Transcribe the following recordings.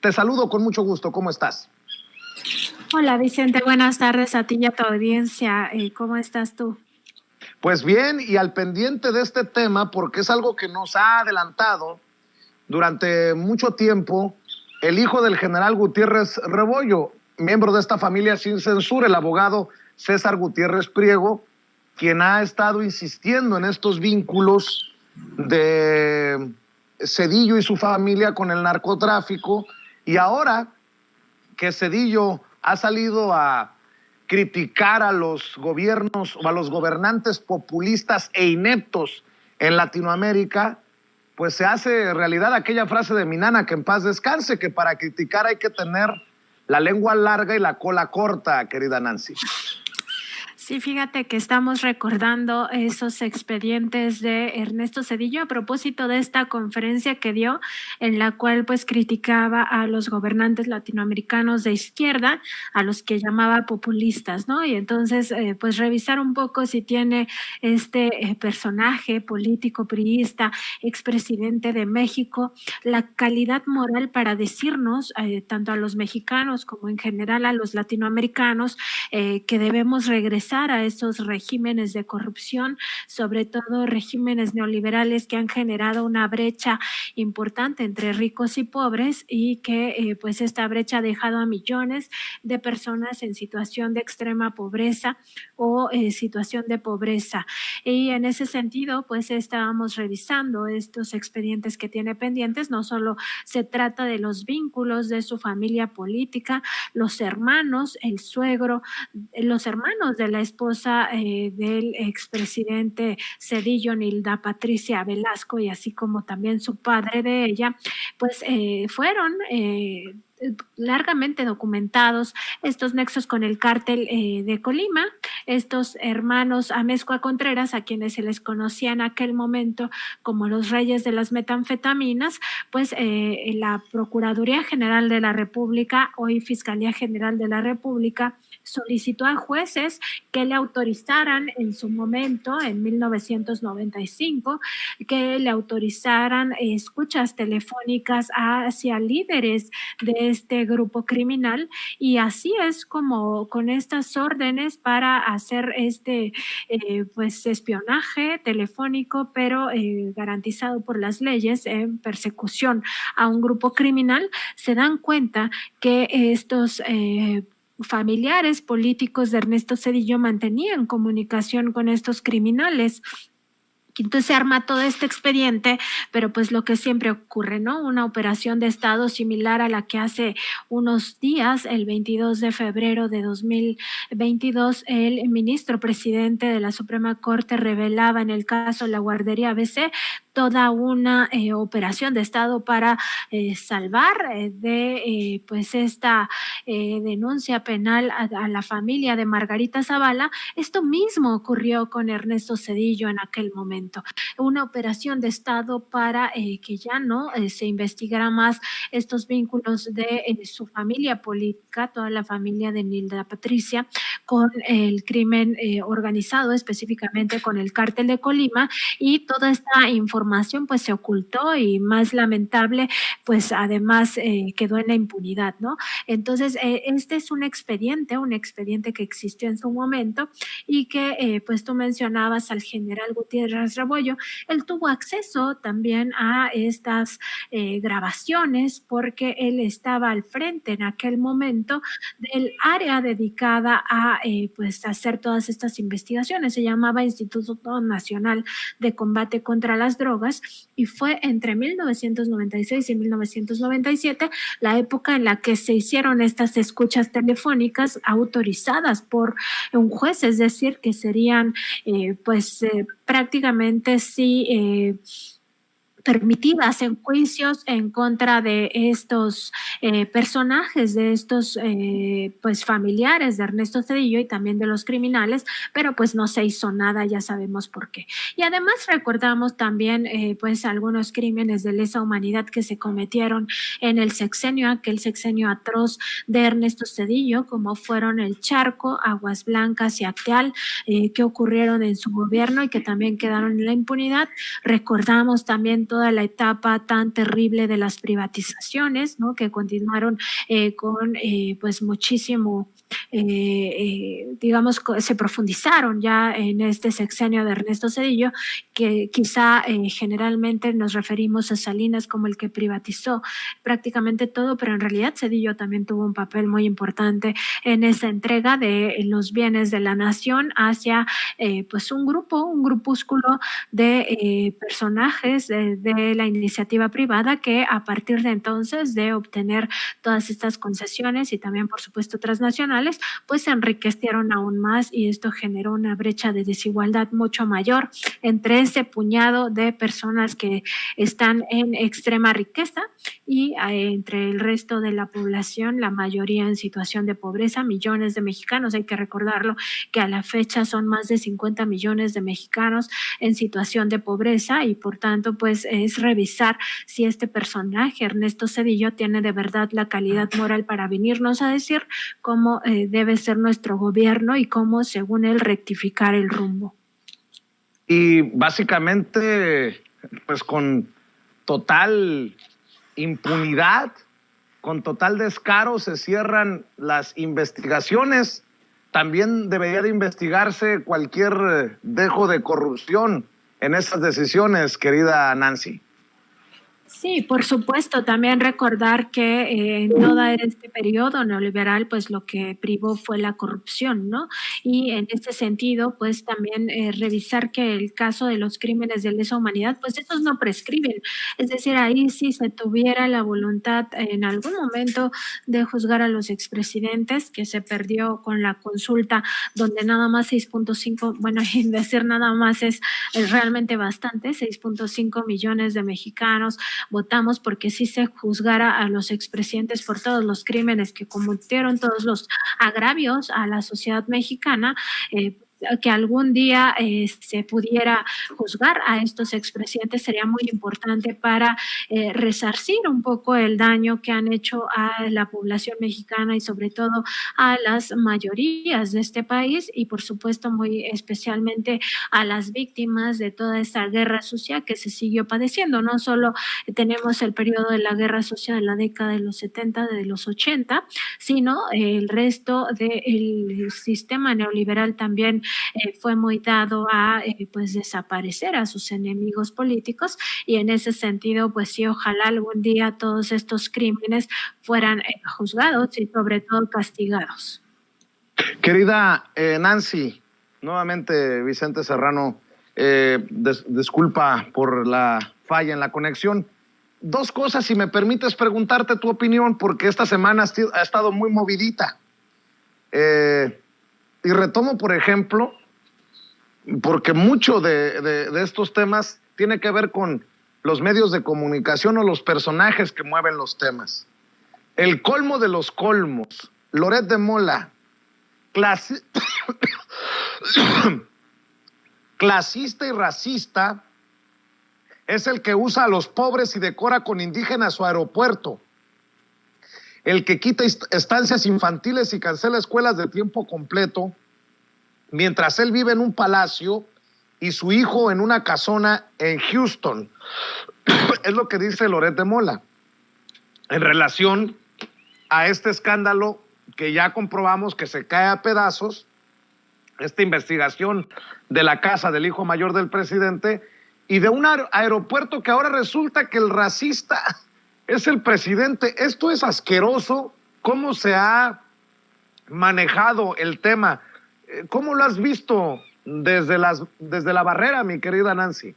Te saludo con mucho gusto. ¿Cómo estás? Hola Vicente, buenas tardes a ti y a tu audiencia. ¿Cómo estás tú? Pues bien, y al pendiente de este tema, porque es algo que nos ha adelantado durante mucho tiempo el hijo del general Gutiérrez Rebollo, miembro de esta familia sin censura, el abogado César Gutiérrez Priego, quien ha estado insistiendo en estos vínculos de Zedillo y su familia con el narcotráfico, y ahora que Zedillo ha salido a criticar a los gobiernos o a los gobernantes populistas e ineptos en Latinoamérica, pues se hace realidad aquella frase de mi nana, que en paz descanse, que para criticar hay que tener la lengua larga y la cola corta, querida Nancy. Sí, fíjate que estamos recordando esos expedientes de Ernesto Zedillo a propósito de esta conferencia que dio, en la cual pues criticaba a los gobernantes latinoamericanos de izquierda, a los que llamaba populistas, ¿no? Y entonces pues revisar un poco si tiene este personaje político priista, expresidente de México, la calidad moral para decirnos, tanto a los mexicanos como en general a los latinoamericanos, que debemos regresar a esos regímenes de corrupción, sobre todo regímenes neoliberales que han generado una brecha importante entre ricos y pobres, y que pues esta brecha ha dejado a millones de personas en situación de extrema pobreza o situación de pobreza. Y en ese sentido, pues estábamos revisando estos expedientes que tiene pendientes. No solo se trata de los vínculos de su familia política, los hermanos, el suegro, los hermanos de la esposa del expresidente Zedillo, Nilda Patricia Velasco, y así como también su padre de ella, pues fueron largamente documentados estos nexos con el cártel de Colima, estos hermanos Amezcua Contreras, a quienes se les conocía en aquel momento como los reyes de las metanfetaminas. Pues la Procuraduría General de la República, hoy Fiscalía General de la República, solicitó a jueces que le autorizaran en su momento, en 1995, que le autorizaran escuchas telefónicas hacia líderes de este grupo criminal, y así es como con estas órdenes para hacer este pues espionaje telefónico, pero garantizado por las leyes, en persecución a un grupo criminal, se dan cuenta que estos familiares políticos de Ernesto Zedillo mantenían comunicación con estos criminales. Entonces se arma todo este expediente, pero pues lo que siempre ocurre, ¿no? Una operación de Estado similar a la que hace unos días, el 22 de febrero de 2022, el ministro presidente de la Suprema Corte revelaba en el caso La Guardería ABC toda una operación de Estado para salvar de pues esta denuncia penal a la familia de Margarita Zavala. Esto mismo ocurrió con Ernesto Zedillo en aquel momento. Una operación de Estado para que ya no se investigara más estos vínculos de su familia política, toda la familia de Nilda Patricia, con el crimen organizado, específicamente con el cártel de Colima, y toda esta información pues se ocultó, y más lamentable, pues además quedó en la impunidad, ¿no? Entonces, este es un expediente que existió en su momento, y que pues tú mencionabas al general Gutiérrez Rebollo. Él tuvo acceso también a estas grabaciones, porque él estaba al frente en aquel momento del área dedicada a pues hacer todas estas investigaciones. Se llamaba Instituto Nacional de Combate contra las Drogas, y fue entre 1996 y 1997 la época en la que se hicieron estas escuchas telefónicas autorizadas por un juez, es decir, que serían prácticamente sí permitidas en juicios en contra de estos personajes, de estos pues familiares de Ernesto Zedillo y también de los criminales, pero pues no se hizo nada, ya sabemos por qué. Y además recordamos también pues algunos crímenes de lesa humanidad que se cometieron en el sexenio, aquel sexenio atroz de Ernesto Zedillo, como fueron el Charco, Aguas Blancas y Acteal, que ocurrieron en su gobierno y que también quedaron en la impunidad. Recordamos también todo toda la etapa tan terrible de las privatizaciones, ¿no? Que continuaron con pues muchísimo, digamos, se profundizaron ya en este sexenio de Ernesto Zedillo, que quizá generalmente nos referimos a Salinas como el que privatizó prácticamente todo, pero en realidad Zedillo también tuvo un papel muy importante en esa entrega de los bienes de la nación hacia pues un grupúsculo de personajes de la iniciativa privada que a partir de entonces de obtener todas estas concesiones y también por supuesto transnacionales, pues se enriquecieron aún más y esto generó una brecha de desigualdad mucho mayor entre ese puñado de personas que están en extrema riqueza y entre el resto de la población, la mayoría en situación de pobreza, millones de mexicanos, hay que recordarlo que a la fecha son más de 50 millones de mexicanos en situación de pobreza y por tanto pues es revisar si este personaje, Ernesto Zedillo, tiene de verdad la calidad moral para venirnos a decir cómo debe ser nuestro gobierno y cómo según él rectificar el rumbo. Y básicamente pues con total impunidad, con total descaro se cierran las investigaciones. También debería de investigarse cualquier dejo de corrupción en esas decisiones, querida Nancy. Sí, por supuesto, también recordar que en todo este periodo neoliberal, pues lo que privó fue la corrupción, ¿no? Y en este sentido, pues también revisar que el caso de los crímenes de lesa humanidad, pues esos no prescriben. Es decir, ahí sí se tuviera la voluntad en algún momento de juzgar a los expresidentes, que se perdió con la consulta, donde nada más 6.5, bueno, y decir nada más es realmente bastante, 6.5 millones de mexicanos votamos porque sí se juzgara a los expresidentes por todos los crímenes que cometieron, todos los agravios a la sociedad mexicana, que algún día se pudiera juzgar a estos expresidentes sería muy importante para resarcir un poco el daño que han hecho a la población mexicana y sobre todo a las mayorías de este país y por supuesto muy especialmente a las víctimas de toda esta guerra sucia que se siguió padeciendo. No solo tenemos el periodo de la guerra sucia de la década de los 70, de los 80, sino el resto del sistema neoliberal también fue muy dado a pues desaparecer a sus enemigos políticos y en ese sentido pues sí, ojalá algún día todos estos crímenes fueran juzgados y sobre todo castigados. Querida Nancy, nuevamente Vicente Serrano, disculpa por la falla en la conexión. Dos cosas, si me permites preguntarte tu opinión, porque esta semana ha estado muy movidita. Y retomo, por ejemplo, porque mucho de estos temas tiene que ver con los medios de comunicación o los personajes que mueven los temas. El colmo de los colmos, Loret de Mola, clasista y racista, es el que usa a los pobres y decora con indígenas su aeropuerto, el que quita estancias infantiles y cancela escuelas de tiempo completo, mientras él vive en un palacio y su hijo en una casona en Houston. Es lo que dice Loret de Mola en relación a este escándalo que ya comprobamos que se cae a pedazos, esta investigación de la casa del hijo mayor del presidente y de un aeropuerto que ahora resulta que el racista es el presidente. Esto es asqueroso, cómo se ha manejado el tema. ¿Cómo lo has visto desde la barrera, mi querida Nancy?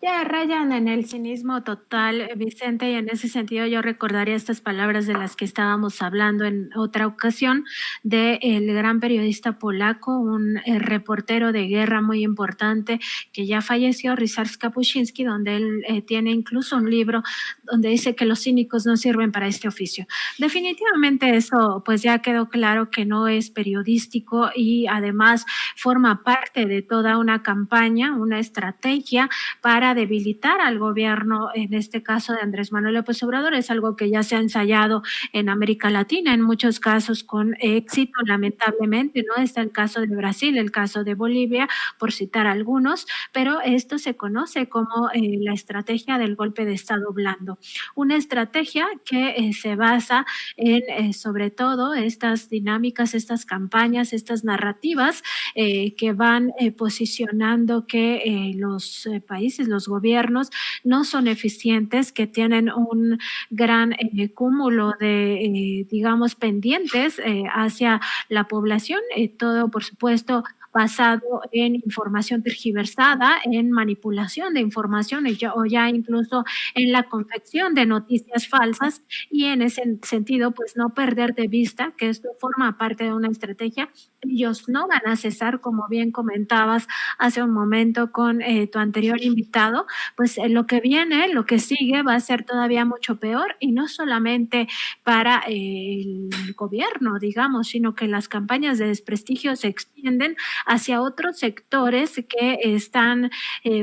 Ya rayan en el cinismo total, Vicente, y en ese sentido yo recordaría estas palabras de las que estábamos hablando en otra ocasión del gran periodista polaco, un reportero de guerra muy importante que ya falleció, Ryszard Kapuscinski, donde él tiene incluso un libro donde dice que los cínicos no sirven para este oficio. Definitivamente eso pues ya quedó claro que no es periodístico y además forma parte de toda una campaña, una estrategia para para debilitar al gobierno, en este caso de Andrés Manuel López Obrador. Es algo que ya se ha ensayado en América Latina, en muchos casos con éxito, lamentablemente, ¿no? Está el caso de Brasil, el caso de Bolivia, por citar algunos, pero esto se conoce como la estrategia del golpe de Estado blando. Una estrategia que se basa en, sobre todo, estas dinámicas, estas campañas, estas narrativas que van posicionando que los países, los gobiernos no son eficientes, que tienen un gran cúmulo de, digamos, pendientes hacia la población, todo, por supuesto, basado en información tergiversada, en manipulación de información o ya incluso en la confección de noticias falsas, y en ese sentido pues no perder de vista que esto forma parte de una estrategia. Ellos no van a cesar, como bien comentabas hace un momento con tu anterior invitado, pues lo que viene, lo que sigue va a ser todavía mucho peor, y no solamente para el gobierno, digamos, sino que las campañas de desprestigio se extienden hacia otros sectores que están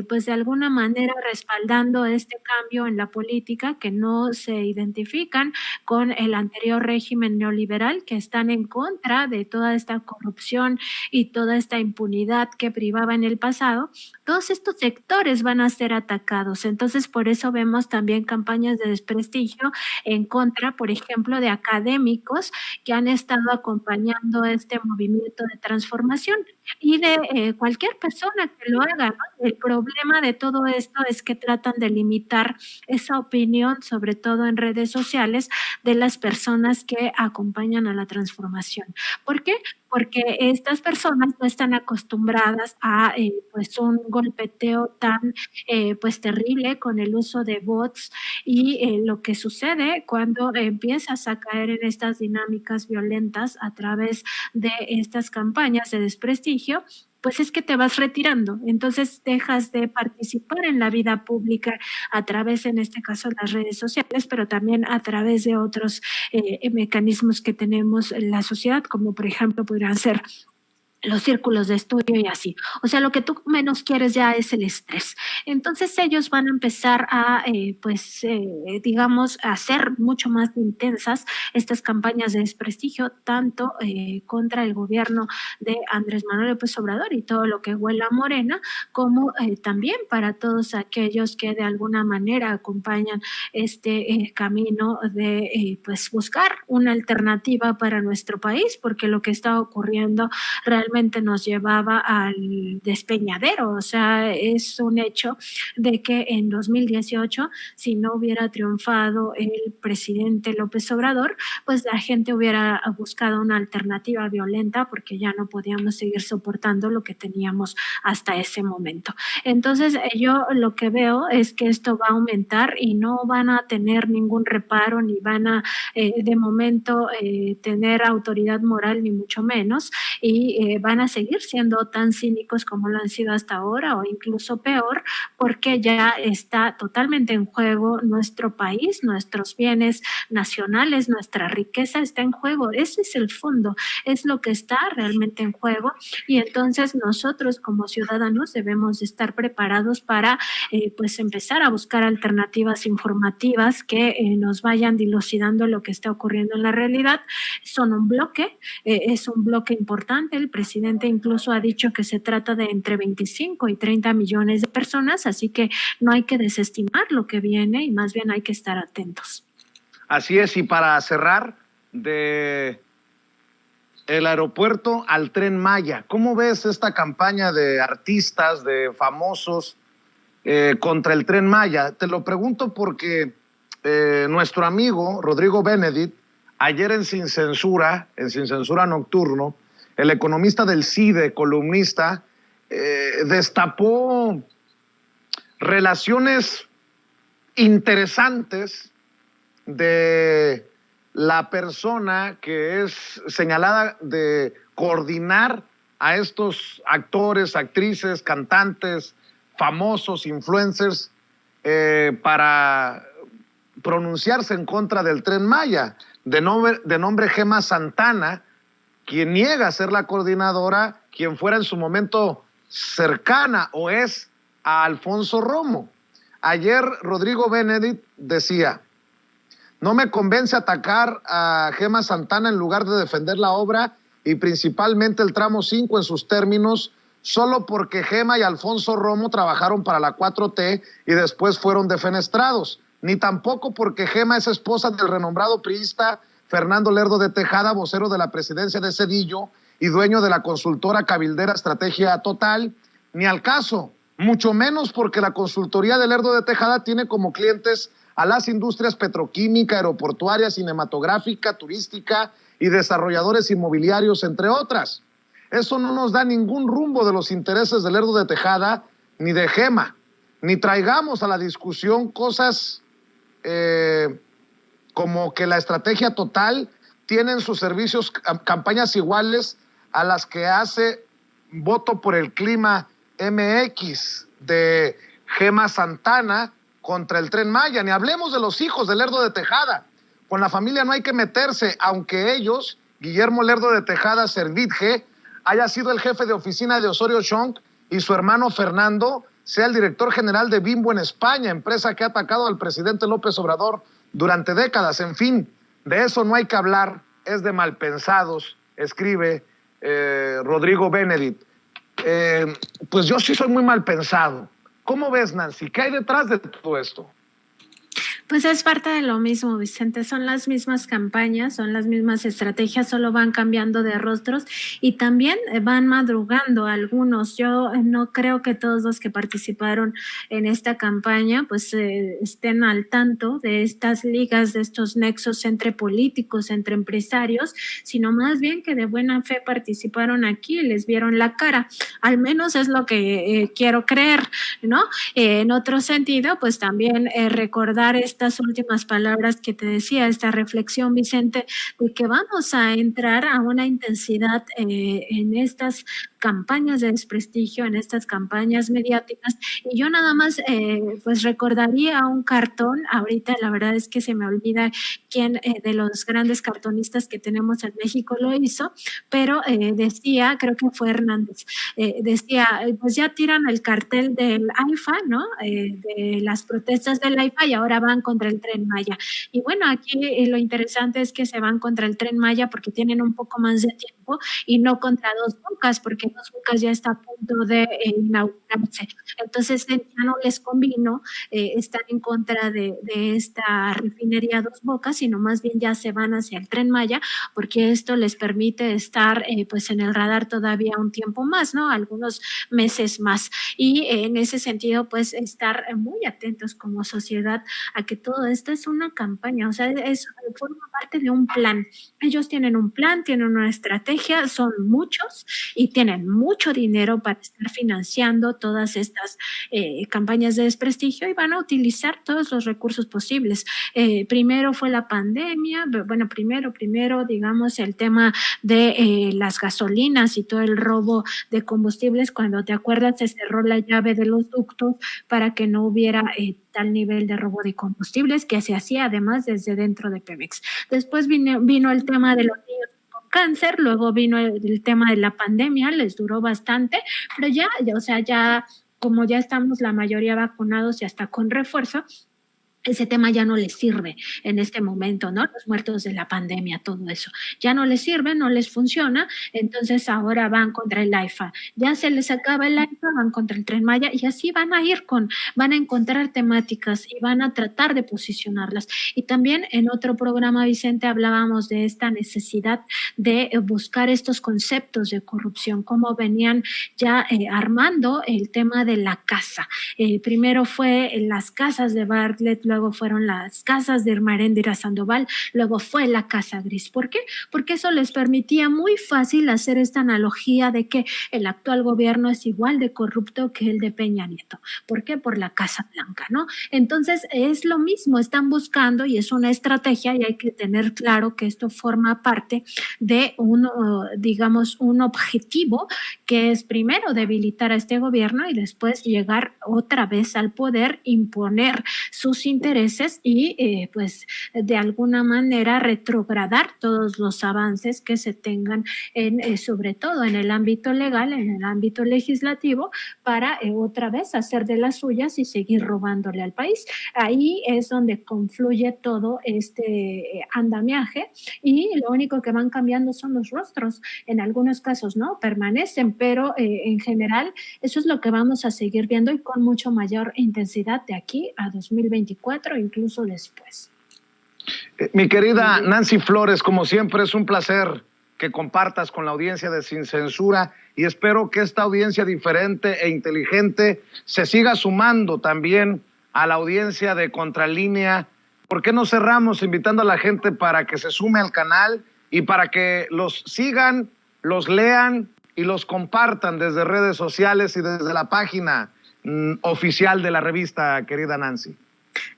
pues de alguna manera respaldando este cambio en la política, que no se identifican con el anterior régimen neoliberal, que están en contra de toda esta corrupción y toda esta impunidad que privaba en el pasado. Todos estos sectores van a ser atacados. Entonces, por eso vemos también campañas de desprestigio en contra, por ejemplo, de académicos que han estado acompañando este movimiento de transformación, y de cualquier persona que lo haga, ¿no? El problema de todo esto es que tratan de limitar esa opinión, sobre todo en redes sociales, de las personas que acompañan a la transformación. ¿Por qué? Porque estas personas no están acostumbradas a pues un golpeteo tan pues terrible con el uso de bots, y lo que sucede cuando empiezas a caer en estas dinámicas violentas a través de estas campañas de desprestigio, pues es que te vas retirando. Entonces dejas de participar en la vida pública a través, en este caso, las redes sociales, pero también a través de otros mecanismos que tenemos en la sociedad, como por ejemplo podrían ser los círculos de estudio y así. O sea, lo que tú menos quieres ya es el estrés. Entonces ellos van a empezar a, digamos, a hacer mucho más intensas estas campañas de desprestigio, tanto contra el gobierno de Andrés Manuel López Obrador y todo lo que huela a Morena, como también para todos aquellos que de alguna manera acompañan este camino de pues buscar una alternativa para nuestro país, porque lo que está ocurriendo realmente nos llevaba al despeñadero. O sea, es un hecho de que en 2018, si no hubiera triunfado el presidente López Obrador, pues la gente hubiera buscado una alternativa violenta, porque ya no podíamos seguir soportando lo que teníamos hasta ese momento. Entonces, yo lo que veo es que esto va a aumentar y no van a tener ningún reparo, ni van a de momento tener autoridad moral, ni mucho menos, y van a seguir siendo tan cínicos como lo han sido hasta ahora, o incluso peor, porque ya está totalmente en juego nuestro país, nuestros bienes nacionales, nuestra riqueza está en juego. Ese es el fondo, es lo que está realmente en juego, y entonces nosotros como ciudadanos debemos estar preparados para pues empezar a buscar alternativas informativas que nos vayan dilucidando lo que está ocurriendo en la realidad. Son un bloque, es un bloque importante. El presidente incluso ha dicho que se trata de entre 25 y 30 millones de personas, así que no hay que desestimar lo que viene, y más bien hay que estar atentos. Así es, y para cerrar, de el aeropuerto al Tren Maya, ¿cómo ves esta campaña de artistas, de famosos contra el Tren Maya? Te lo pregunto porque nuestro amigo Rodrigo Benedict, ayer en Sin Censura Nocturno, el economista del CIDE, columnista, destapó relaciones interesantes de la persona que es señalada de coordinar a estos actores, actrices, cantantes, famosos, influencers, para pronunciarse en contra del Tren Maya, de nombre Gema Santana, quien niega ser la coordinadora, quien fuera en su momento cercana o es a Alfonso Romo. Ayer Rodrigo Benedict decía: no me convence atacar a Gema Santana en lugar de defender la obra y principalmente el tramo 5 en sus términos, solo porque Gema y Alfonso Romo trabajaron para la 4T y después fueron defenestrados, ni tampoco porque Gema es esposa del renombrado priista Fernando Lerdo de Tejada, vocero de la presidencia de Zedillo y dueño de la consultora cabildera Estrategia Total, ni al caso, mucho menos porque la consultoría de Lerdo de Tejada tiene como clientes a las industrias petroquímica, aeroportuaria, cinematográfica, turística y desarrolladores inmobiliarios, entre otras. Eso no nos da ningún rumbo de los intereses de Lerdo de Tejada ni de Gema, ni traigamos a la discusión cosas como que la Estrategia Total tiene en sus servicios campañas iguales a las que hace Voto por el Clima MX de Gema Santana contra el Tren Maya. Ni hablemos de los hijos de Lerdo de Tejada. Con la familia no hay que meterse, aunque ellos, Guillermo Lerdo de Tejada Servitje, haya sido el jefe de oficina de Osorio Chong y su hermano Fernando sea el director general de Bimbo en España, empresa que ha atacado al presidente López Obrador durante décadas. En fin, de eso no hay que hablar, es de malpensados, escribe Rodrigo Benedict. Pues yo sí soy muy mal pensado. ¿Cómo ves, Nancy? ¿Qué hay detrás de todo esto? Pues es parte de lo mismo, Vicente, son las mismas campañas, son las mismas estrategias, solo van cambiando de rostros y también van madrugando algunos. Yo no creo que todos los que participaron en esta campaña pues estén al tanto de estas ligas, de estos nexos entre políticos, entre empresarios, sino más bien que de buena fe participaron aquí y les vieron la cara. Al menos es lo que quiero creer, ¿no? En otro sentido, pues también recordar estas últimas palabras que te decía, esta reflexión, Vicente, de que vamos a entrar a una intensidad en estas campañas de desprestigio, en estas campañas mediáticas, y yo nada más pues recordaría un cartón. Ahorita la verdad es que se me olvida quién de los grandes cartonistas que tenemos en México lo hizo, pero decía, creo que fue Hernández, decía, pues ya tiran el cartel del AIFA, ¿no? De las protestas del AIFA y ahora van contra el Tren Maya. Y bueno, aquí lo interesante es que se van contra el Tren Maya porque tienen un poco más de tiempo y no contra Dos Bocas, porque Dos Bocas ya está a punto de inaugurarse. Entonces ya no les convino estar en contra de esta refinería Dos Bocas, sino más bien ya se van hacia el Tren Maya, porque esto les permite estar pues en el radar todavía un tiempo más, ¿no? Algunos meses más. Y en ese sentido, pues estar muy atentos como sociedad a que todo esto es una campaña, o sea, forma parte de un plan. Ellos tienen un plan, tienen una estrategia, son muchos y tienen mucho dinero para estar financiando todas estas campañas de desprestigio y van a utilizar todos los recursos posibles. Primero fue la pandemia, bueno, primero digamos el tema de las gasolinas y todo el robo de combustibles. Cuando te acuerdas, se cerró la llave de los ductos para que no hubiera tal nivel de robo de combustibles que se hacía además desde dentro de Pemex. Después vino el tema de los niños con cáncer, luego vino el tema de la pandemia, les duró bastante, pero ya, o sea, ya como ya estamos la mayoría vacunados y hasta con refuerzo, ese tema ya no les sirve en este momento, ¿no? Los muertos de la pandemia, todo eso. Ya no les sirve, no les funciona, entonces ahora van contra el AIFA. Ya se les acaba el AIFA, van contra el Tren Maya y así van a encontrar temáticas y van a tratar de posicionarlas. Y también en otro programa, Vicente, hablábamos de esta necesidad de buscar estos conceptos de corrupción, cómo venían ya armando el tema de la casa. Primero fue las casas de Bartlett, luego fueron las casas de Ermeréndira Sandoval, luego fue la Casa Gris. ¿Por qué? Porque eso les permitía muy fácil hacer esta analogía de que el actual gobierno es igual de corrupto que el de Peña Nieto. ¿Por qué? Por la Casa Blanca, ¿no? Entonces es lo mismo, están buscando y es una estrategia y hay que tener claro que esto forma parte de digamos, un objetivo que es primero debilitar a este gobierno y después llegar otra vez al poder, imponer sus intereses intereses y pues de alguna manera retrogradar todos los avances que se tengan sobre todo en el ámbito legal, en el ámbito legislativo, para otra vez hacer de las suyas y seguir robándole al país. Ahí es donde confluye todo este andamiaje y lo único que van cambiando son los rostros. En algunos casos no permanecen, pero en general eso es lo que vamos a seguir viendo y con mucho mayor intensidad de aquí a 2024, incluso después. Mi querida Nancy Flores, como siempre es un placer que compartas con la audiencia de Sin Censura y espero que esta audiencia diferente e inteligente se siga sumando también a la audiencia de Contralínea. ¿Por qué no cerramos invitando a la gente para que se sume al canal y para que los sigan, los lean y los compartan desde redes sociales y desde la página oficial de la revista, querida Nancy?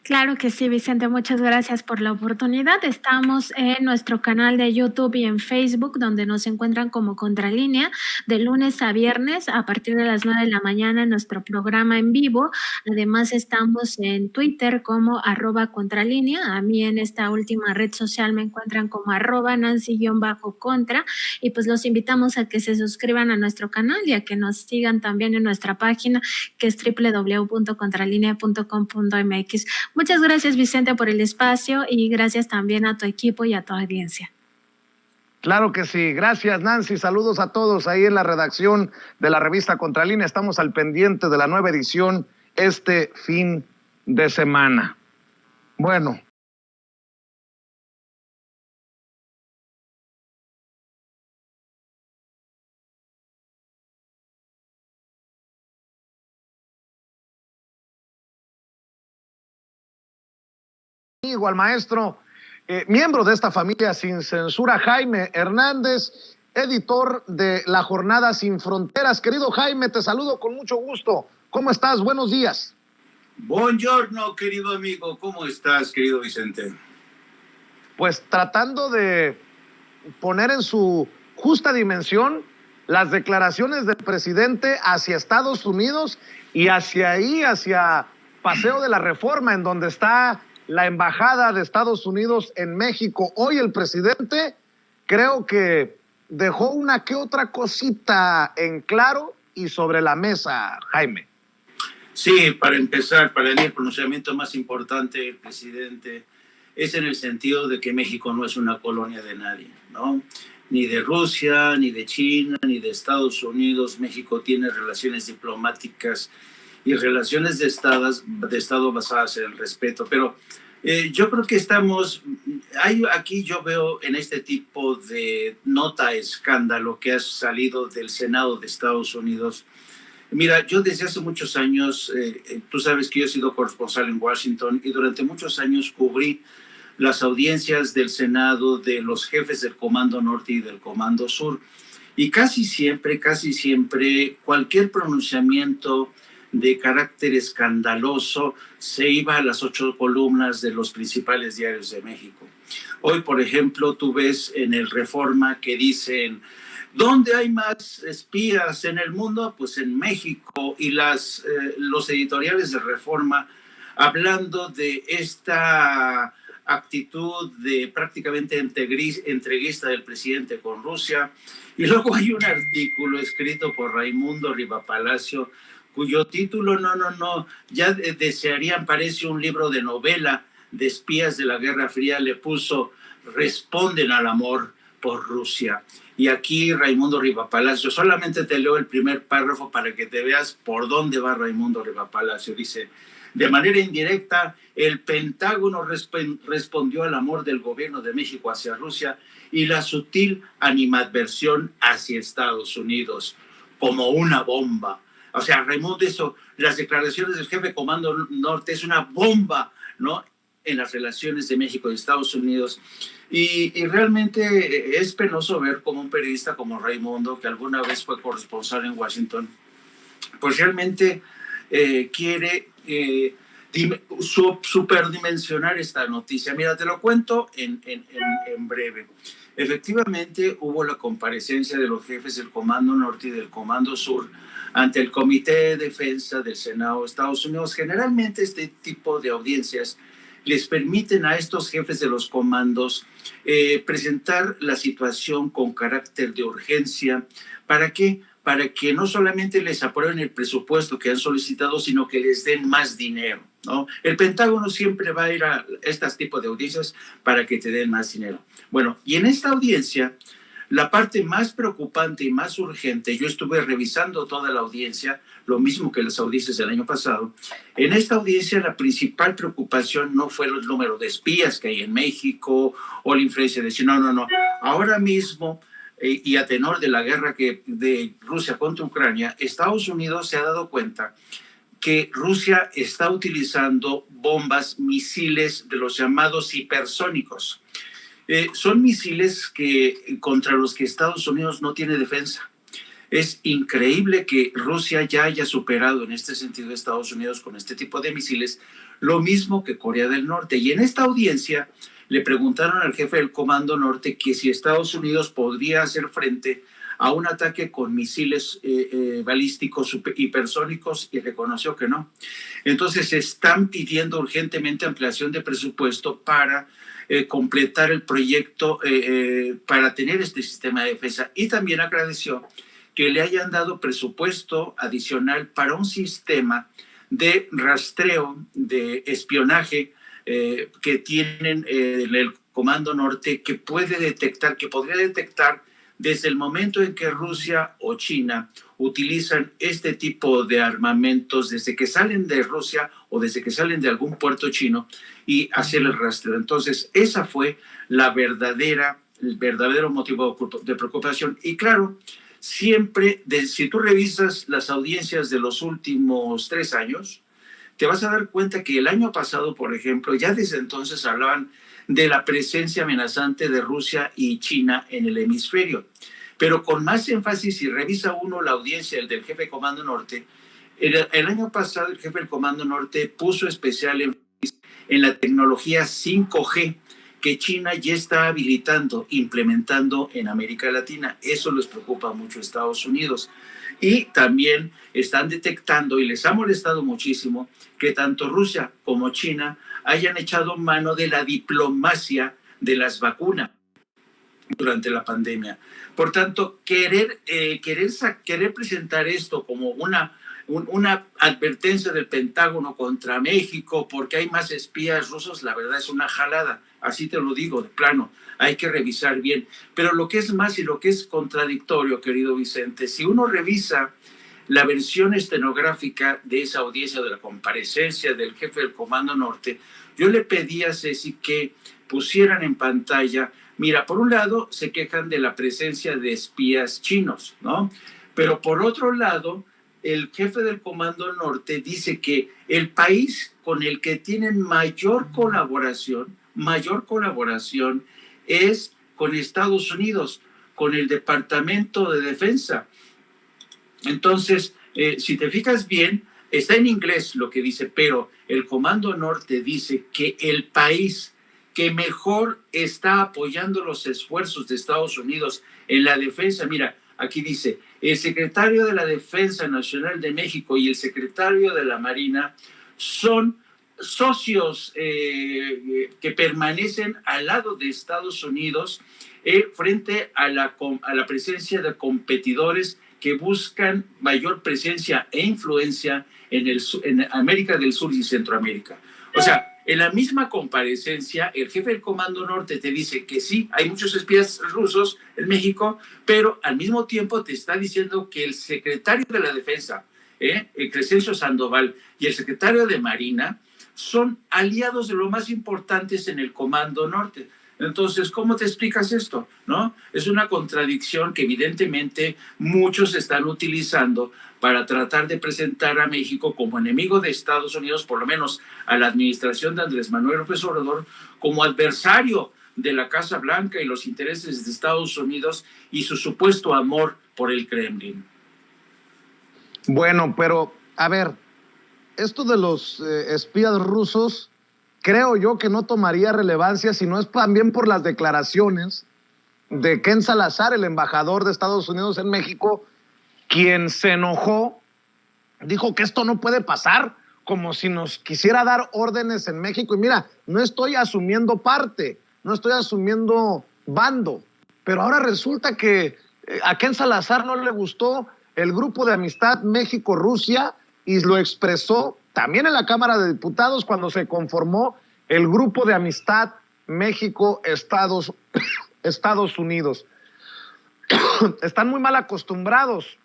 Claro que sí, Vicente, muchas gracias por la oportunidad. Estamos en nuestro canal de YouTube y en Facebook, donde nos encuentran como Contralínea, de lunes a viernes a partir de las 9 de la mañana en nuestro programa en vivo. Además estamos en Twitter como @Contralínea. A mí en esta última red social me encuentran como @Nancy_Contra y pues los invitamos a que se suscriban a nuestro canal y a que nos sigan también en nuestra página que es www.contralinea.com.mx. Muchas gracias, Vicente, por el espacio y gracias también a tu equipo y a tu audiencia. Claro que sí. Gracias, Nancy. Saludos a todos ahí en la redacción de la revista Contralínea. Estamos al pendiente de la nueva edición este fin de semana. Bueno. Al maestro, miembro de esta familia Sin Censura, Jaime Hernández, editor de La Jornada Sin Fronteras. Querido Jaime, te saludo con mucho gusto. ¿Cómo estás? Buenos días. Buongiorno, querido amigo. ¿Cómo estás, querido Vicente? Pues tratando de poner en su justa dimensión las declaraciones del presidente hacia Estados Unidos y hacia ahí, hacia Paseo de la Reforma, en donde está la embajada de Estados Unidos en México. Hoy el presidente creo que dejó una que otra cosita en claro y sobre la mesa, Jaime. Sí, para empezar, para mí el pronunciamiento más importante del presidente es en el sentido de que México no es una colonia de nadie, ¿no? Ni de Rusia, ni de China, ni de Estados Unidos. México tiene relaciones diplomáticas y relaciones de Estado basadas en el respeto, pero yo creo que aquí yo veo en este tipo de nota escándalo que ha salido del Senado de Estados Unidos. Mira, yo desde hace muchos años, tú sabes que yo he sido corresponsal en Washington y durante muchos años cubrí las audiencias del Senado de los jefes del Comando Norte y del Comando Sur. Y casi siempre, cualquier pronunciamiento de carácter escandaloso se iba a las 8 columnas de los principales diarios de México. Hoy, por ejemplo, tú ves en el Reforma que dicen, ¿dónde hay más espías en el mundo? Pues en México. Y los editoriales de Reforma hablando de esta actitud de prácticamente entreguista del presidente con Rusia. Y luego hay un artículo escrito por Raimundo Rivapalacio cuyo título, ya desearían, parece un libro de novela de espías de la Guerra Fría, le puso Responden al amor por Rusia. Y aquí Raimundo Rivapalacio, solamente te leo el primer párrafo para que te veas por dónde va Raimundo Rivapalacio. Dice, de manera indirecta, el Pentágono respondió al amor del gobierno de México hacia Rusia y la sutil animadversión hacia Estados Unidos, como una bomba. O sea, Raimundo, las declaraciones del jefe de Comando Norte es una bomba, ¿no?, en las relaciones de México y Estados Unidos. Y realmente es penoso ver como un periodista como Raimundo, que alguna vez fue corresponsal en Washington, pues realmente quiere superdimensionar esta noticia. Mira, te lo cuento en breve. Efectivamente, hubo la comparecencia de los jefes del Comando Norte y del Comando Sur ante el Comité de Defensa del Senado de Estados Unidos. Generalmente este tipo de audiencias les permiten a estos jefes de los comandos presentar la situación con carácter de urgencia. ¿Para qué? Para que no solamente les aprueben el presupuesto que han solicitado, sino que les den más dinero, ¿no? El Pentágono siempre va a ir a estos tipos de audiencias para que te den más dinero. Bueno, y en esta audiencia, la parte más preocupante y más urgente, yo estuve revisando toda la audiencia, lo mismo que las audiencias del año pasado. En esta audiencia la principal preocupación no fue el número de espías que hay en México o la influencia de China, no. Ahora mismo, y a tenor de la guerra de Rusia contra Ucrania, Estados Unidos se ha dado cuenta que Rusia está utilizando bombas, misiles de los llamados hipersónicos. Son misiles contra los que Estados Unidos no tiene defensa. Es increíble que Rusia ya haya superado en este sentido a Estados Unidos con este tipo de misiles, lo mismo que Corea del Norte. Y en esta audiencia le preguntaron al jefe del Comando Norte que si Estados Unidos podría hacer frente a un ataque con misiles balísticos hipersónicos, y reconoció que no. Entonces están pidiendo urgentemente ampliación de presupuesto para completar el proyecto para tener este sistema de defensa. Y también agradeció que le hayan dado presupuesto adicional para un sistema de rastreo, de espionaje que tienen en el Comando Norte, que podría detectar desde el momento en que Rusia o China utilizan este tipo de armamentos, desde que salen de Rusia o desde que salen de algún puerto chino, y hacer el rastreo. Entonces, esa fue el verdadero motivo de preocupación. Y claro, siempre, si tú revisas las audiencias de los últimos 3 años, te vas a dar cuenta que el año pasado, por ejemplo, ya desde entonces hablaban de la presencia amenazante de Rusia y China en el hemisferio. Pero con más énfasis, si revisa uno la audiencia del jefe de Comando Norte, el año pasado el jefe del Comando Norte puso especial énfasis en la tecnología 5G que China ya está habilitando, implementando en América Latina. Eso les preocupa mucho a Estados Unidos. Y también están detectando, y les ha molestado muchísimo, que tanto Rusia como China hayan echado mano de la diplomacia de las vacunas durante la pandemia. Por tanto, querer presentar esto como una advertencia del Pentágono contra México porque hay más espías rusos, la verdad es una jalada. Así te lo digo de plano, hay que revisar bien. Pero lo que es más y lo que es contradictorio, querido Vicente, si uno revisa la versión estenográfica de esa audiencia, de la comparecencia del jefe del Comando Norte, yo le pedí a Ceci que pusieran en pantalla, mira, por un lado se quejan de la presencia de espías chinos, ¿no? Pero por otro lado, el jefe del Comando Norte dice que el país con el que tienen mayor colaboración es con Estados Unidos, con el Departamento de Defensa. Entonces, si te fijas bien, está en inglés lo que dice, pero el Comando Norte dice que el país que mejor está apoyando los esfuerzos de Estados Unidos en la defensa, mira, aquí dice, el secretario de la Defensa Nacional de México y el secretario de la Marina son socios que permanecen al lado de Estados Unidos frente a la presencia de competidores que buscan mayor presencia e influencia en América del Sur y Centroamérica. O sea, en la misma comparecencia, el jefe del Comando Norte te dice que sí, hay muchos espías rusos en México, pero al mismo tiempo te está diciendo que el secretario de la Defensa, el Crescencio Sandoval, y el secretario de Marina son aliados de lo más importantes en el Comando Norte. Entonces, ¿cómo te explicas esto? ¿No? Es una contradicción que evidentemente muchos están utilizando para tratar de presentar a México como enemigo de Estados Unidos, por lo menos a la administración de Andrés Manuel López Obrador, como adversario de la Casa Blanca y los intereses de Estados Unidos y su supuesto amor por el Kremlin. Bueno, pero, a ver, esto de los espías rusos, creo yo que no tomaría relevancia si no es también por las declaraciones de Ken Salazar, el embajador de Estados Unidos en México, quien se enojó, dijo que esto no puede pasar. como si nos quisiera dar órdenes en México. Y mira, no estoy asumiendo parte, no estoy asumiendo bando, pero ahora resulta que a Ken Salazar no le gustó el grupo de amistad México-Rusia y lo expresó también en la Cámara de Diputados cuando se conformó el grupo de amistad México-Estados Unidos. Están muy mal acostumbrados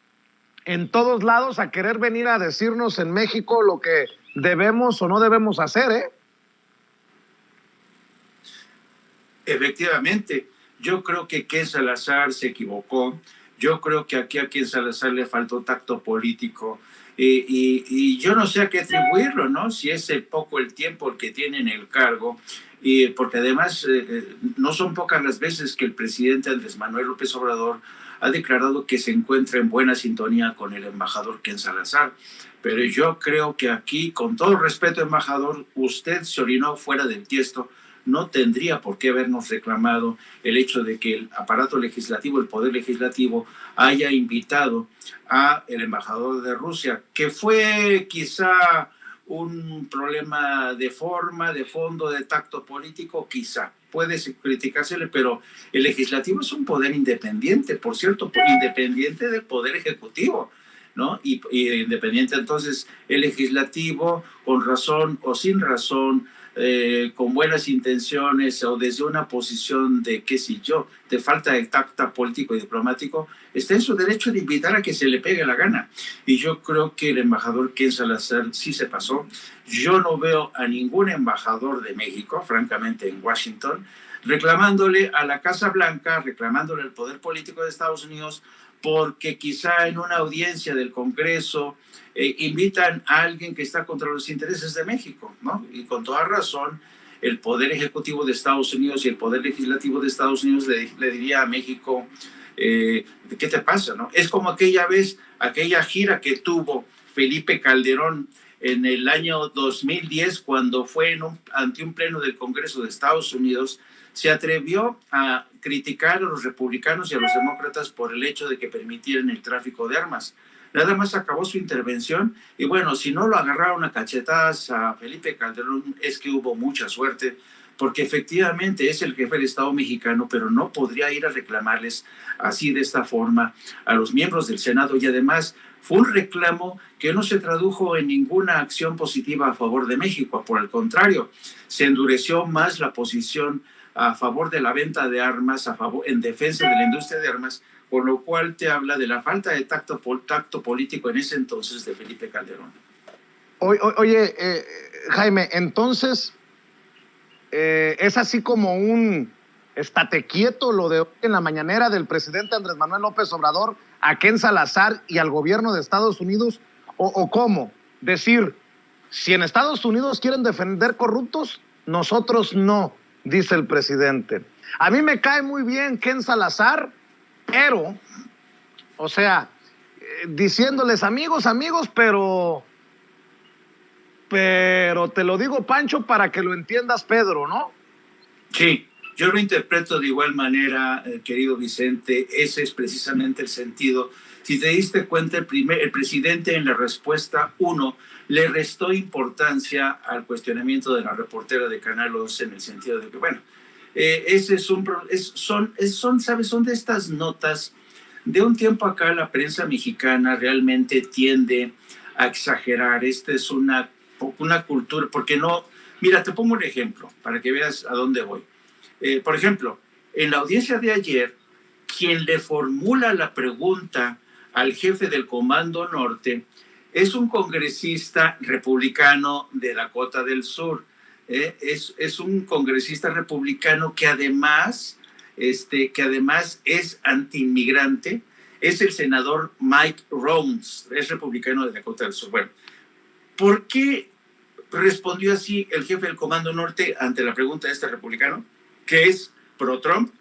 en todos lados a querer venir a decirnos en México lo que debemos o no debemos hacer, ¿eh? Efectivamente, yo creo que Ken Salazar se equivocó. Yo creo que aquí a Ken Salazar le faltó tacto político y yo no sé a qué atribuirlo, ¿no? Si es poco el tiempo el que tiene en el cargo, porque además no son pocas las veces que el presidente Andrés Manuel López Obrador ha declarado que se encuentra en buena sintonía con el embajador Ken Salazar. Pero yo creo que aquí, con todo respeto, embajador, usted se orinó fuera del tiesto. No tendría por qué habernos reclamado el hecho de que el aparato legislativo, el poder legislativo, haya invitado a el embajador de Rusia, que fue quizá un problema de forma, de fondo, de tacto político, quizá. Puede criticársele, pero el legislativo es un poder independiente, por cierto, independiente del poder ejecutivo, ¿no? Y independiente, entonces, el legislativo, con razón o sin razón, con buenas intenciones o desde una posición de, qué sé yo, de falta de tacto político y diplomático, está en su derecho de invitar a que se le pegue la gana. Y yo creo que el embajador Ken Salazar sí se pasó. Yo no veo a ningún embajador de México, francamente, en Washington, reclamándole a la Casa Blanca, reclamándole al poder político de Estados Unidos, porque quizá en una audiencia del Congreso invitan a alguien que está contra los intereses de México, ¿no? Y con toda razón, el Poder Ejecutivo de Estados Unidos y el Poder Legislativo de Estados Unidos le diría a México, ¿qué te pasa, no? Es como aquella vez, aquella gira que tuvo Felipe Calderón en el año 2010, cuando fue ante un pleno del Congreso de Estados Unidos, se atrevió a criticar a los republicanos y a los demócratas por el hecho de que permitieran el tráfico de armas. Nada más acabó su intervención y bueno, si no lo agarraron a cachetadas a Felipe Calderón es que hubo mucha suerte, porque efectivamente es el jefe del Estado mexicano, pero no podría ir a reclamarles así de esta forma a los miembros del Senado, y además fue un reclamo que no se tradujo en ninguna acción positiva a favor de México. Por el contrario, se endureció más la posición a favor de la venta de armas, en defensa de la industria de armas, con lo cual te habla de la falta de tacto político en ese entonces de Felipe Calderón. Oye, Jaime, entonces es así como un estate quieto lo de hoy en la mañanera del presidente Andrés Manuel López Obrador a Ken Salazar y al gobierno de Estados Unidos, o cómo decir, si en Estados Unidos quieren defender corruptos, nosotros no, dice el presidente. A mí me cae muy bien Ken Salazar, pero, o sea, diciéndoles amigos, pero te lo digo, Pancho, para que lo entiendas, Pedro, ¿no? Sí, yo lo interpreto de igual manera, querido Vicente. Ese es precisamente el sentido. Si te diste cuenta, el presidente en la respuesta 1 le restó importancia al cuestionamiento de la reportera de Canal 11 en el sentido de que, bueno, ese es ¿sabes? Son de estas notas. De un tiempo acá la prensa mexicana realmente tiende a exagerar. Esta es una cultura, porque no... Mira, te pongo un ejemplo para que veas a dónde voy. Por ejemplo, en la audiencia de ayer, quien le formula la pregunta al jefe del Comando Norte es un congresista republicano de Dakota del Sur. Es un congresista republicano que además es antiinmigrante. Es el senador Mike Rounds, es republicano de Dakota del Sur. Bueno, ¿por qué respondió así el jefe del Comando Norte ante la pregunta de este republicano, que es pro-Trump,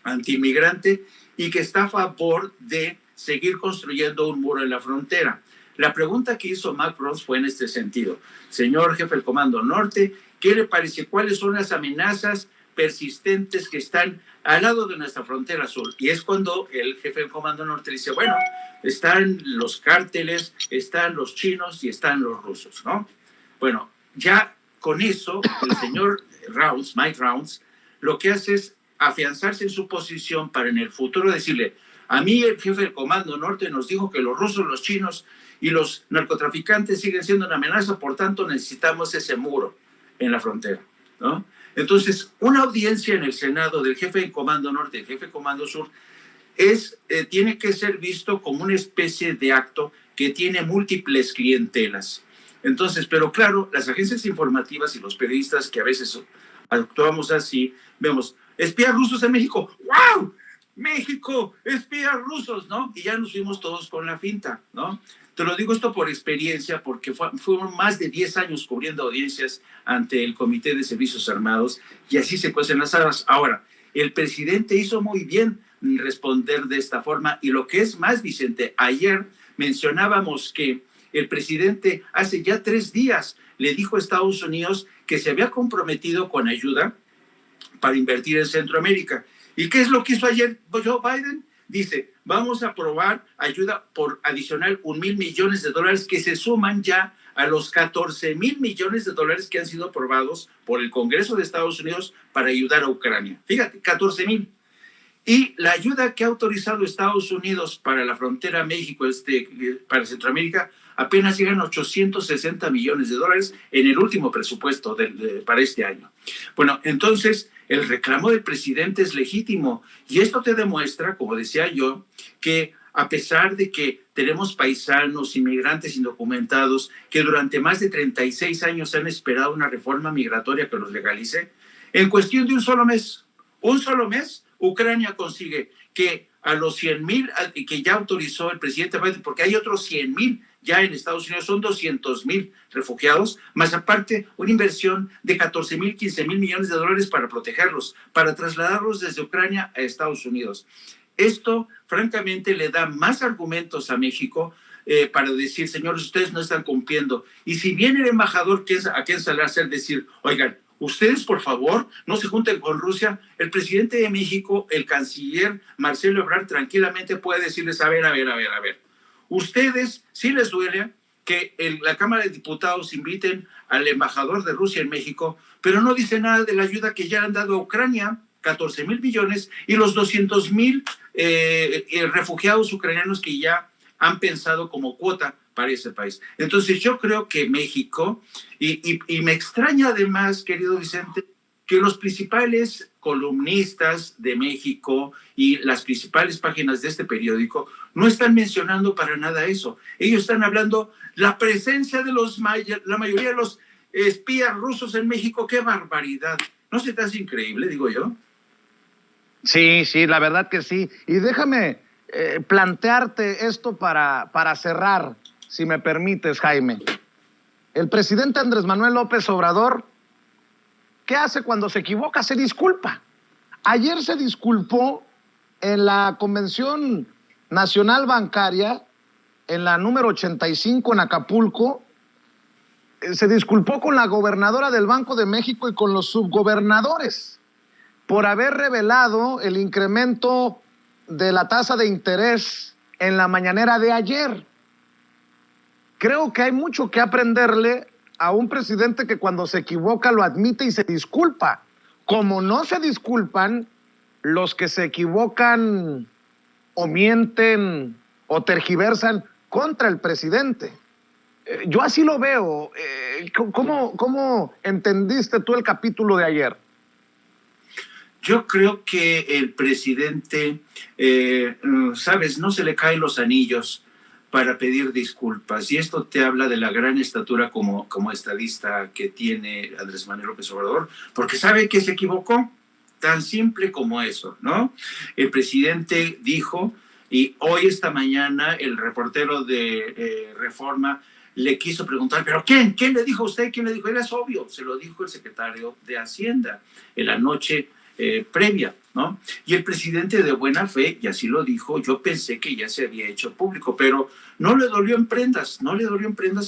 antiinmigrante y que está a favor de seguir construyendo un muro en la frontera? La pregunta que hizo Mike Rounds fue en este sentido: señor jefe del Comando Norte, ¿qué le parece? ¿Cuáles son las amenazas persistentes que están al lado de nuestra frontera sur? Y es cuando el jefe del Comando Norte dice, bueno, están los cárteles, están los chinos y están los rusos, ¿no? Bueno, ya con eso, el señor Mike Rounds, lo que hace es afianzarse en su posición para en el futuro decirle, a mí el jefe del Comando Norte nos dijo que los rusos, los chinos y los narcotraficantes siguen siendo una amenaza, por tanto necesitamos ese muro en la frontera, ¿no? Entonces, una audiencia en el Senado del jefe del Comando Norte y el jefe del Comando Sur tiene que ser visto como una especie de acto que tiene múltiples clientelas. Entonces, pero claro, las agencias informativas y los periodistas que a veces actuamos así, vemos, espías rusos en México, ¡wow! México, espías rusos, ¿no? Y ya nos fuimos todos con la finta, ¿no? Te lo digo esto por experiencia, porque fueron más de 10 años cubriendo audiencias ante el Comité de Servicios Armados y así se cuecen las habas. Ahora, el presidente hizo muy bien responder de esta forma y lo que es más, Vicente, ayer mencionábamos que el presidente hace ya 3 días le dijo a Estados Unidos que se había comprometido con ayuda para invertir en Centroamérica. ¿Y qué es lo que hizo ayer Joe Biden? Dice, vamos a aprobar ayuda por adicional $1,000 millones que se suman ya a los $14,000 millones que han sido aprobados por el Congreso de Estados Unidos para ayudar a Ucrania. Fíjate, 14,000. Y la ayuda que ha autorizado Estados Unidos para la frontera México, para Centroamérica, apenas llegan $860 millones en el último presupuesto para este año. Bueno, entonces el reclamo del presidente es legítimo y esto te demuestra, como decía yo, que a pesar de que tenemos paisanos, inmigrantes indocumentados que durante más de 36 años han esperado una reforma migratoria que los legalice, en cuestión de un solo mes, Ucrania consigue que a los 100,000 que ya autorizó el presidente Biden, porque hay otros 100,000 ya en Estados Unidos, son 200,000 refugiados, más aparte una inversión de 14,000, 15,000 millones de dólares para protegerlos, para trasladarlos desde Ucrania a Estados Unidos. Esto, francamente, le da más argumentos a México para decir, señores, ustedes no están cumpliendo. Y si viene el embajador a Ken Salazar decir, oigan, ustedes, por favor, no se junten con Rusia. El presidente de México, el canciller Marcelo Ebrard, tranquilamente puede decirles, a ver. Ustedes, sí les duele que la Cámara de Diputados inviten al embajador de Rusia en México, pero no dice nada de la ayuda que ya han dado a Ucrania, 14,000 millones, y los 200,000 refugiados ucranianos que ya han pensado como cuota para ese país. Entonces yo creo que México, y me extraña además, querido Vicente, que los principales columnistas de México y las principales páginas de este periódico no están mencionando para nada eso. Ellos están hablando la presencia de la mayoría de los espías rusos en México. ¡Qué barbaridad! ¿No se te hace increíble, digo yo? Sí, la verdad que sí. Y déjame plantearte esto para cerrar, si me permites, Jaime. El presidente Andrés Manuel López Obrador, ¿qué hace cuando se equivoca? Se disculpa. Ayer se disculpó en la Convención Nacional Bancaria, en la número 85 en Acapulco. Se disculpó con la gobernadora del Banco de México y con los subgobernadores por haber revelado el incremento de la tasa de interés en la mañanera de ayer. Creo que hay mucho que aprenderle a un presidente que cuando se equivoca lo admite y se disculpa. Como no se disculpan los que se equivocan o mienten o tergiversan contra el presidente. Yo así lo veo. ¿Cómo entendiste tú el capítulo de ayer? Yo creo que el presidente, sabes, no se le caen los anillos para pedir disculpas. Y esto te habla de la gran estatura como estadista que tiene Andrés Manuel López Obrador, porque sabe que se equivocó, tan simple como eso, ¿no? El presidente dijo, y hoy esta mañana el reportero de Reforma le quiso preguntar, ¿pero quién? ¿Quién le dijo a usted? ¿Quién le dijo? Era obvio, se lo dijo el secretario de Hacienda en la noche previa, ¿no? Y el presidente de buena fe, y así lo dijo, yo pensé que ya se había hecho público, pero no le dolió en prendas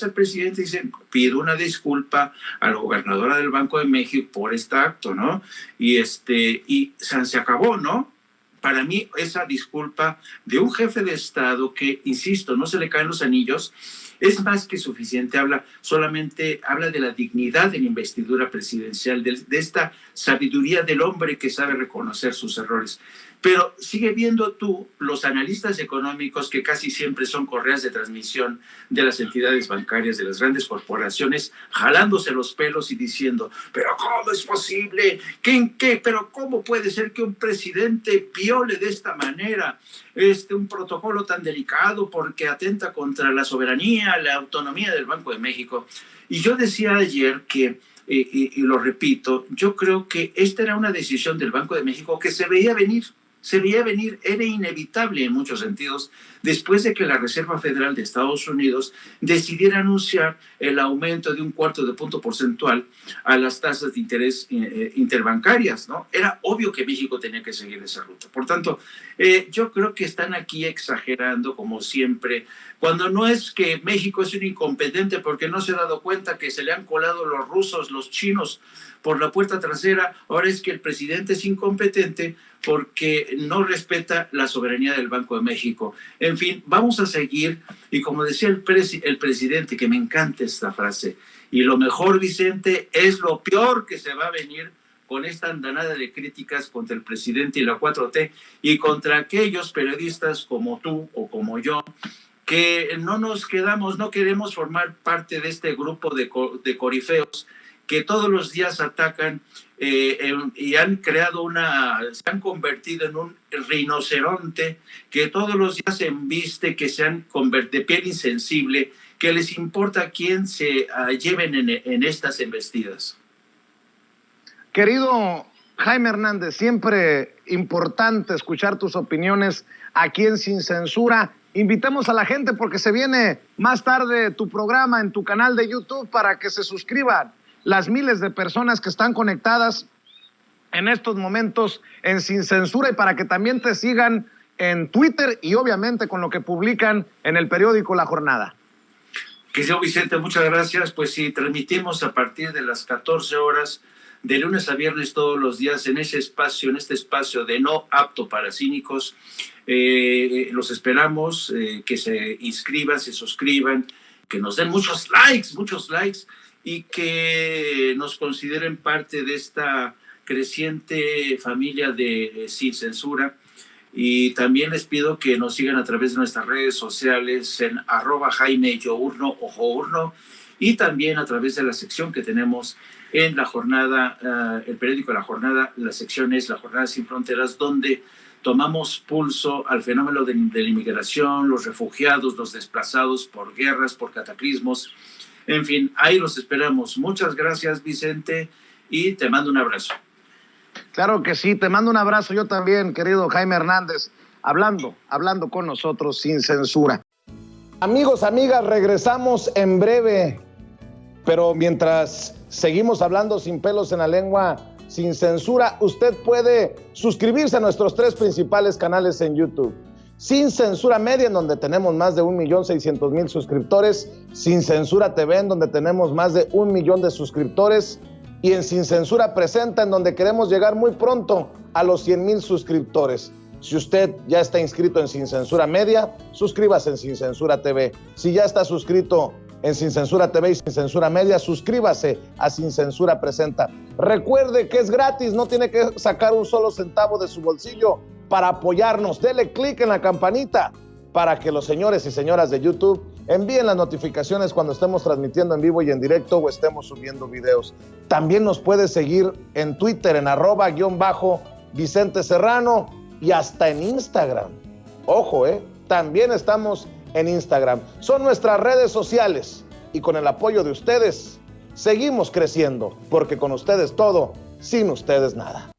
al presidente. Dice, pido una disculpa a la gobernadora del Banco de México por este acto, ¿no? Y se acabó, ¿no? Para mí, esa disculpa de un jefe de Estado que, insisto, no se le caen los anillos, es más que suficiente. Solamente habla de la dignidad de la investidura presidencial, de esta sabiduría del hombre que sabe reconocer sus errores. Pero sigue viendo tú los analistas económicos, que casi siempre son correas de transmisión de las entidades bancarias, de las grandes corporaciones, jalándose los pelos y diciendo, pero ¿cómo es posible? ¿Pero cómo puede ser que un presidente viole de esta manera un protocolo tan delicado porque atenta contra la soberanía, la autonomía del Banco de México? Y yo decía ayer que, y lo repito, yo creo que esta era una decisión del Banco de México que se veía venir, era inevitable en muchos sentidos, después de que la Reserva Federal de Estados Unidos decidiera anunciar el aumento de 0,25 punto porcentual a las tasas de interés interbancarias, ¿no? Era obvio que México tenía que seguir esa ruta. Por tanto, yo creo que están aquí exagerando, como siempre, cuando no es que México es un incompetente porque no se ha dado cuenta que se le han colado los rusos, los chinos por la puerta trasera. Ahora es que el presidente es incompetente porque no respeta la soberanía del Banco de México. En fin, vamos a seguir, y como decía el presidente, que me encanta esta frase, y lo mejor, Vicente, es lo peor que se va a venir con esta andanada de críticas contra el presidente y la 4T, y contra aquellos periodistas como tú o como yo, que no queremos formar parte de este grupo de corifeos que todos los días atacan y se han convertido en un rinoceronte, que todos los días se embiste, que se han convertido de piel insensible, que les importa quién se lleven en estas embestidas. Querido Jaime Hernández, siempre importante escuchar tus opiniones aquí en Sin Censura. Invitamos a la gente porque se viene más tarde tu programa en tu canal de YouTube para que se suscriban las miles de personas que están conectadas en estos momentos en Sin Censura, y para que también te sigan en Twitter y obviamente con lo que publican en el periódico La Jornada. Querido Vicente, muchas gracias. Pues sí, transmitimos a partir de las 14 horas, de lunes a viernes todos los días, en este espacio de no apto para cínicos. Los esperamos, que se inscriban, se suscriban, que nos den muchos likes, y que nos consideren parte de esta creciente familia de Sin Censura. Y también les pido que nos sigan a través de nuestras redes sociales en @JaimeYourno o Journo, y también a través de la sección que tenemos en La Jornada, el periódico La Jornada. La sección es La Jornada Sin Fronteras, donde tomamos pulso al fenómeno de la inmigración, los refugiados, los desplazados por guerras, por cataclismos. En fin, ahí los esperamos. Muchas gracias, Vicente, y te mando un abrazo. Claro que sí, te mando un abrazo yo también, querido Jaime Hernández, hablando con nosotros Sin Censura. Amigos, amigas, regresamos en breve, pero mientras seguimos hablando sin pelos en la lengua, Sin Censura, usted puede suscribirse a nuestros 3 principales canales en YouTube. Sin Censura Media, en donde tenemos más de 1,600,000 suscriptores. Sin Censura TV, en donde tenemos más de 1 millón de suscriptores. Y en Sin Censura Presenta, en donde queremos llegar muy pronto a los 100,000 suscriptores. Si usted ya está inscrito en Sin Censura Media, suscríbase en Sin Censura TV. Si ya está suscrito en Sin Censura TV y Sin Censura Media, suscríbase a Sin Censura Presenta. Recuerde que es gratis, no tiene que sacar un solo centavo de su bolsillo para apoyarnos. Dele clic en la campanita para que los señores y señoras de YouTube envíen las notificaciones cuando estemos transmitiendo en vivo y en directo o estemos subiendo videos. También nos puede seguir en Twitter en @Vicente Serrano y hasta en Instagram. Ojo, también estamos en Instagram. Son nuestras redes sociales y con el apoyo de ustedes seguimos creciendo, porque con ustedes todo, sin ustedes nada.